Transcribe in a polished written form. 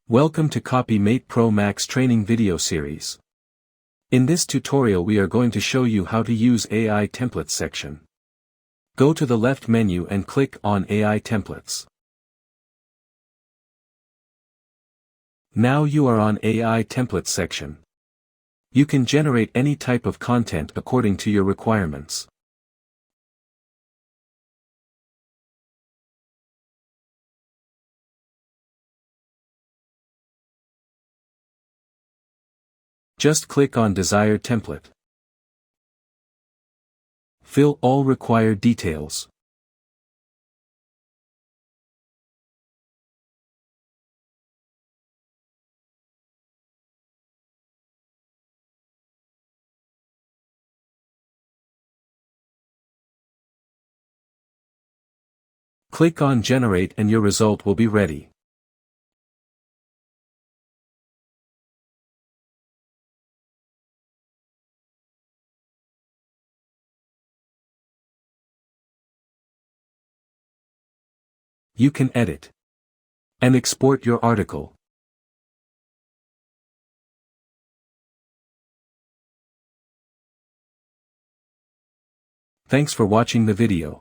Welcome to CopyMate Pro Max training video series. In this tutorial we are going to show you how to use AI Templates section. Go to the left menu and click on AI Templates. Now you are on AI Templates section. You can generate any type of content according to your requirements. Just click on Desired Template. Fill all required details. Click on Generate and your result will be ready. You can edit and export your article. Thanks for watching the video.